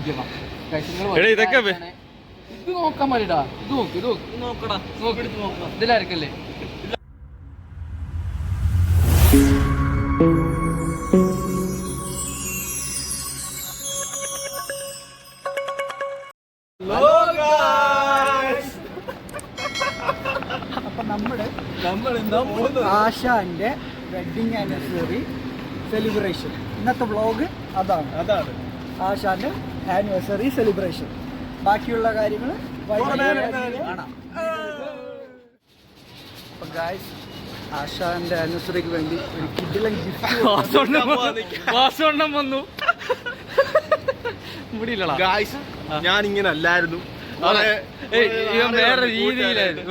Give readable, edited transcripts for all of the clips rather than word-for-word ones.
നോക്കിയതാ. ഇതൊക്കെ ഇത് നോക്കാൻ മതിടാ. ഇത് നോക്ക്, ഇത് നോക്കടാ, ഇതിലായിരിക്കല്ലേ. അപ്പൊ ആശാന്റെ വെഡിങ് ആനിവേഴ്സറി സെലിബ്രേഷൻ ഇന്നത്തെ വ്ളോഗ് അതാണ്. ആശാന്റെ ആനിവേഴ്സറി സെലിബ്രേഷൻ. ബാക്കിയുള്ള കാര്യങ്ങൾ കാണാം. അപ്പൊ ഗായ്സ്, ആശാന്റെ ആനിവേഴ്സറിക്ക് വേണ്ടി ഒരു കിഡിലൻ ഗിഫ്റ്റ് വന്നു. ഞാൻ ഇങ്ങനെ അല്ലായിരുന്നു, വേറെ രീതിയിലായിരുന്നു.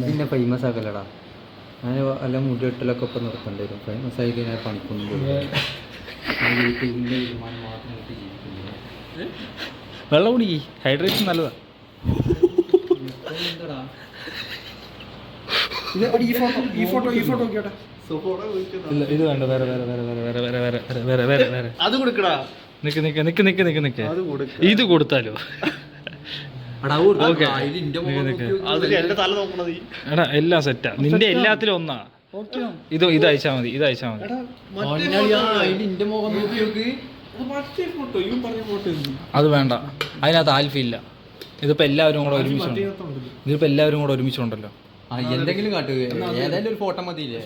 പിന്നെ ഫേമസ് ആക്കല്ലടാ. അങ്ങനെ വല്ല മുടിവെട്ടലൊക്കെ ഇപ്പം നിർത്തേണ്ടി വരും. ഫേമസ് ആയി കഴിഞ്ഞാൽ പണിക്കൊന്നും പോയി. വെള്ളം കുടിക്കി, ഹൈഡ്രേഷൻ നല്ലതാ. ഈ ഫോട്ടോ നോക്കിയോട്ടെ. ഇത് വേണ്ട, വേറെ അത് കൊടുക്കടാ. നിക്ക് ഇത് കൊടുത്താലോ? എടാ എല്ലാം സെറ്റാ, നിന്റെ എല്ലാത്തിലും ഒന്നാ. ഇത് അയച്ചാ മതി. അത് വേണ്ട, അതിനകത്ത് ആൽഫില്ല. ഇതിപ്പോ എല്ലാവരും കൂടെ ഒരുമിച്ചുണ്ടല്ലോ. എന്തെങ്കിലും കാട്ടുക, ഏതായാലും ഒരു ഫോട്ടോ മതിയില്ലേ.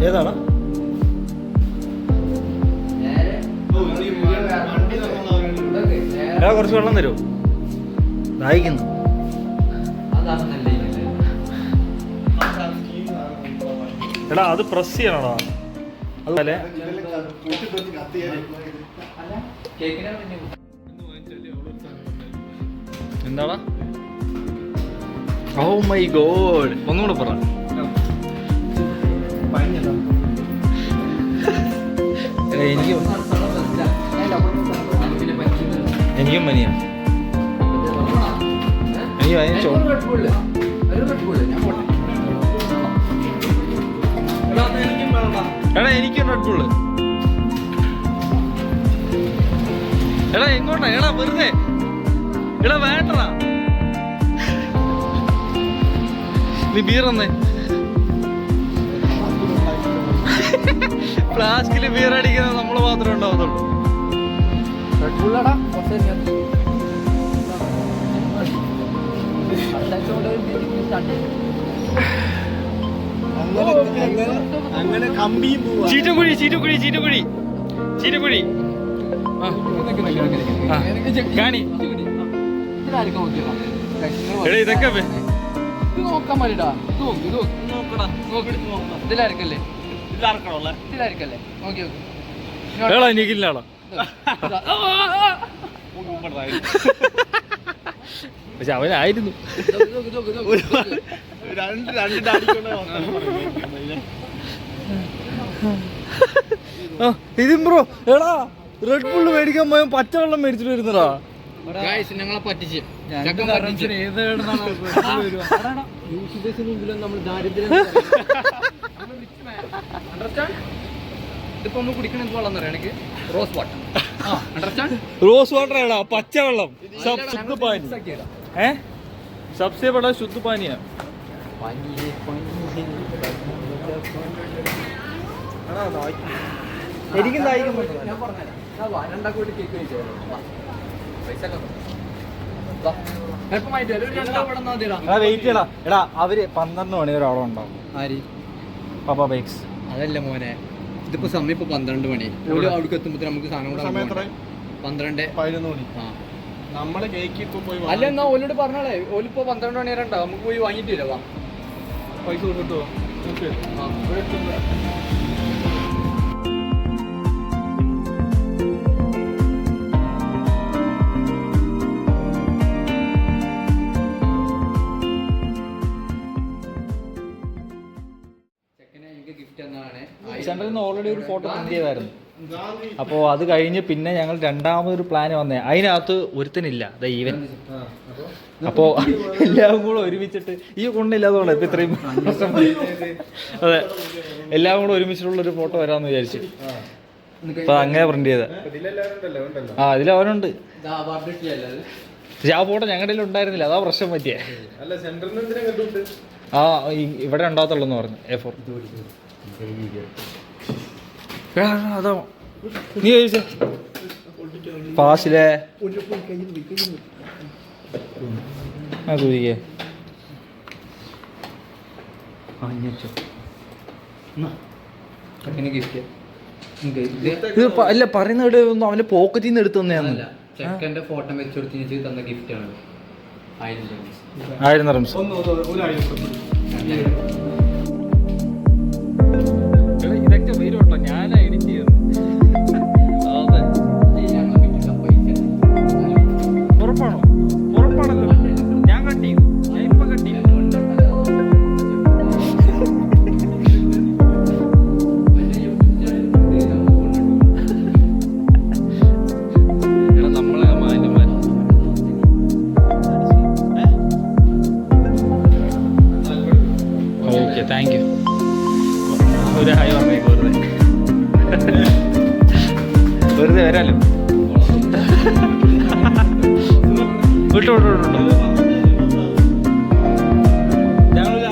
ഏതാണ്? കുറച്ച് വെള്ളം തരുമോ? ദാഹിക്കുന്നു. എടാ അത് പ്രസ് ചെയ്യണോടാ. അതുപോലെ എന്താടാ? ഓ മൈ ഗോഡ്, ഒന്നുകൂടെ പറ. എനിക്കും പനിയാ. എടാ എനിക്കും റെഡ് ബുള്ള്. എടാ എങ്ങോട്ടാ? എടാ വെറുതെ വേണ്ടടാ. നീ ബീർ വന്നേ. ഫ്ലാസ്കില് ബീർ അടിക്കുന്നത് നമ്മള് മാത്രമേ ഉണ്ടാവത്തുള്ളൂ. ചീറ്റക്കുഴി കാണി. ഇതൊക്കെ നോക്കാൻ മതിടാ. ഇതിലായിരിക്കല്ലേ. നോക്കി എനിക്കില്ലാടാ. പക്ഷെ അവനായിരുന്നു. ഇതും ബ്രോ, എടാ റെഡ് ബുള്ള് മേടിക്കാൻ പോയ പച്ചവെള്ളം മേടിച്ചിട്ട് വരുന്നടാ. ഞങ്ങളെ പറ്റിച്ച് നമ്മൾ ദാരിദ്ര്യം. ഇതിപ്പോ നമ്മൾ കുടിക്കണ എന്ത് വെള്ളം അറിയാം? എനിക്ക് റോസ് വാട്ടർ ആടാ, പച്ചവെള്ളം. സബ്സെ ബഡാ ശുദ്ധ പാനിയാ. എനിക്കും ദാഹിക്കും. ഞാൻ പറഞ്ഞുതരാം. കേക്ക് കഴിച്ചോ? വെയിറ്റ് ചെയ്യടാ. എടാ അവര് 12 മണി വരെ അവിടെ ഉണ്ടാവും. ആര്? പപ്പ ബൈക്സ്. അതല്ല മോനെ, ഇതിപ്പോ സമയം ഇപ്പൊ 12 മണി. അവിടേക്ക് എത്തുമ്പോ നമുക്ക് സാധനം കൂടെ 12 മണി. നമ്മള് കേക്ക് പോയി അല്ല, എന്നാ ഓലോട് പറഞ്ഞോളെ. ഓലിപ്പോ 12 മണി വരെ ഉണ്ടാവും. നമുക്ക് പോയി വാങ്ങിട്ട് വരാം. പൈസ കൊടുത്തിട്ടോ? സെൻറ്ററിൽ നിന്ന് ഓൾറെഡി ഒരു ഫോട്ടോ പ്രിന്റ് ചെയ്തായിരുന്നു. അപ്പോൾ അത് കഴിഞ്ഞ് പിന്നെ ഞങ്ങൾ രണ്ടാമതൊരു പ്ലാൻ വന്നേ, അതിനകത്ത് ഒരുത്തനില്ല ദ ഈവൻ. അപ്പോൾ എല്ലാം കൂടെ ഒരുമിച്ചിട്ട് ഈ കൊണ്ടില്ലാത്തതുകൊണ്ട് ഇപ്പം ഇത്രയും അതെ എല്ലാം കൂടെ ഒരുമിച്ചിട്ടുള്ളൊരു ഫോട്ടോ വരാമെന്ന് വിചാരിച്ചു. അപ്പം അങ്ങനെ പ്രിന്റ് ചെയ്ത ഇതിലവനുണ്ട്. പക്ഷെ ആ ഫോട്ടോ ഞങ്ങളുടെ ഉണ്ടായിരുന്നില്ല, അതാ പ്രശ്നം പറ്റിയേ. ഇവിടെ ഉണ്ടാകത്തുള്ളൂ പറഞ്ഞു A4. അതാ നീ കഴിച്ചേ പാസിലെ സൂചിക്കേ ഇത് അല്ല പറയുന്ന ഇവിടെ ഒന്നും അവന്റെ പോക്കറ്റിൽ നിന്ന് എടുത്തു തന്നെയാണല്ല. ചെക്കൻ്റെ ഫോട്ടോ വെച്ച് കൊടുത്ത് തന്ന ഗിഫ്റ്റാണ് 1000 റംസ്. ഇതൊക്കെ വരുമോ? ഞാനാ എഡിറ്റ് ചെയ്തത്. ഉറപ്പാണോ? ഉറപ്പാണല്ലോ. ഞാൻ കട്ട് ചെയ്തു, ഞാൻ ഇപ്പൊ കട്ട് ചെയ്തു. Okay, thank you. ഒരു ഹായ് പറഞ്ഞേക്ക്. വെറുതെ വരാലോ. വിട്ടു ഞങ്ങളൊരു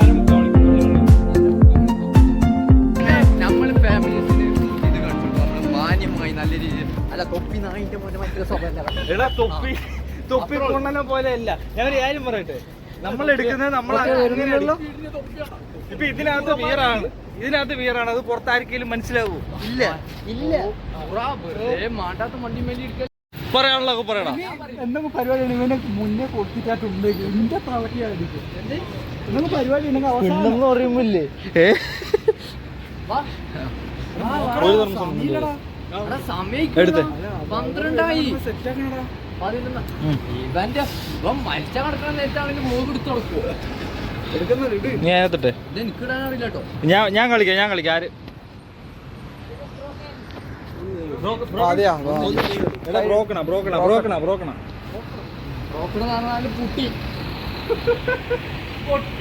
നമ്മള് ഫാമിലീസിന് ഇത് കണ്ടു മാന്യമായി നല്ല രീതിയിൽ. അല്ല തൊപ്പി നായിന്റെ പോലെ മറ്റൊരു സ്വഭാവം. തൊപ്പി കൊണ്ടനെ പോലെ അല്ല. ഞാനൊരു കാര്യം പറയട്ടെ, നമ്മൾ എടുക്കുന്നത് നമ്മളല്ലോ. ഇപ്പൊ ഇതിനകത്ത് വീറാണ്, അത് പുറത്താർക്കെങ്കിലും മനസ്സിലാവൂ? ഇല്ല. പറയാനുള്ളതൊക്കെ പറയണം. എന്തെങ്കിലും പരിപാടി ഇവനെ മുന്നേ കൊടുത്തിട്ടുണ്ട്. എന്റെ പ്രവൃത്തിയായിരിക്കും എന്തെങ്കിലും പരിപാടി ഉണ്ടെങ്കിൽ ഉണ്ടെന്ന് പറയുമ്പില്ലേ എടുത്ത് 12 സെറ്റാക്കണടാ. ഇവന്റെ ഇവൻ മരിച്ച കിടക്കുന്ന നേരത്താണെങ്കിൽ മോഗ് എടുത്ത് കൊടുക്കുവോ? നീ അതിനകത്തിട്ടെ. എനിക്കിടാൻ അറിയില്ല കേട്ടോ. ഞാൻ കളിക്കാം ആര് ബ്രോക്കണ പുട്ടി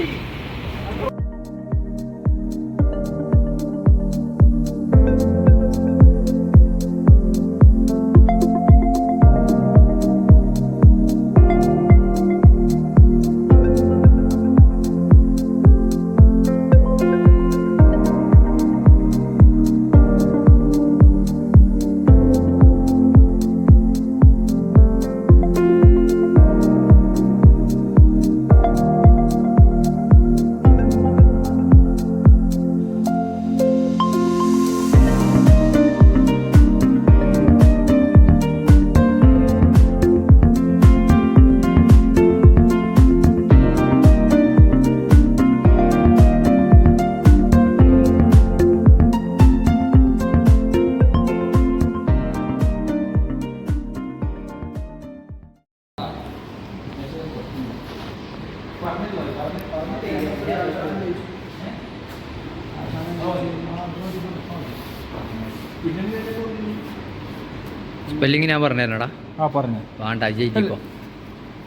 സ്പെല്ലിങ് ഞാൻ പറഞ്ഞുതരണടാ. പറഞ്ഞു വേണ്ട ജയിക്കോ.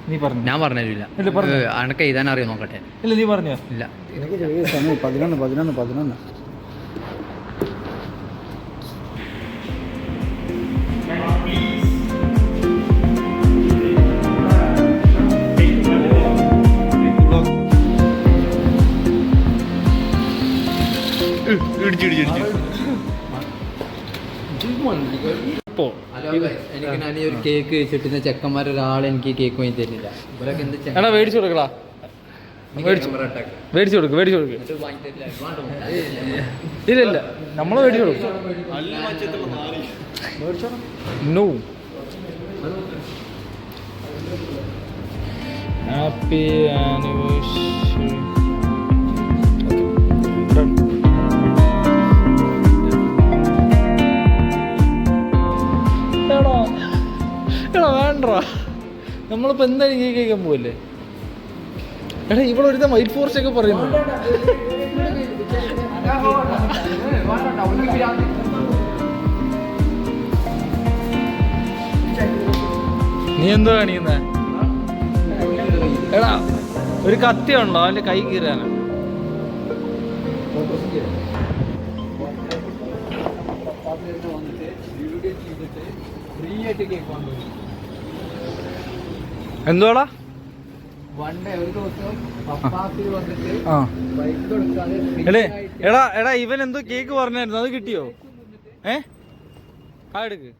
നീ പറഞ്ഞു. ഞാൻ പറഞ്ഞില്ല. അനക്ക് എഴുതാൻ അറിയോ നോക്കട്ടെ. ഇല്ല നീ പറഞ്ഞോ. ഇല്ല 11. എനിക്ക് ഞാൻ ഒരു കേക്ക് കഴിച്ചിട്ട് ചെക്കന്മാരൊരാൾ എനിക്ക് കേക്ക് വാങ്ങി തരുന്നില്ല. ഇവരൊക്കെ എന്ത് എടാ മേടിച്ചു കൊടുക്കടാ. മേടിച്ചു കൊടുക്ക്. ഇല്ല നമ്മളെ മേടിച്ചു കൊടുക്കും. No happy anniversary. നമ്മളിപ്പോ എന്തായാലും കേക്ക് കഴിക്കാൻ പോവല്ലേ? എടാ ഇവിടെ ഒരുത്തൻ വൈറ്റ് ഫോറസ്റ്റ് ഒക്കെ പറയുന്നു. നീ എന്തോ കാണിക്കുന്നേ? എടാ ഒരു കത്തി ഉണ്ടോ അവന്റെ കൈ കീറാനാ? എന്തുവാടാ? എടാ ഇവൻ എന്തോ കേക്ക് പറഞ്ഞായിരുന്നു, അത് കിട്ടിയോ? ആ എടുക്ക്.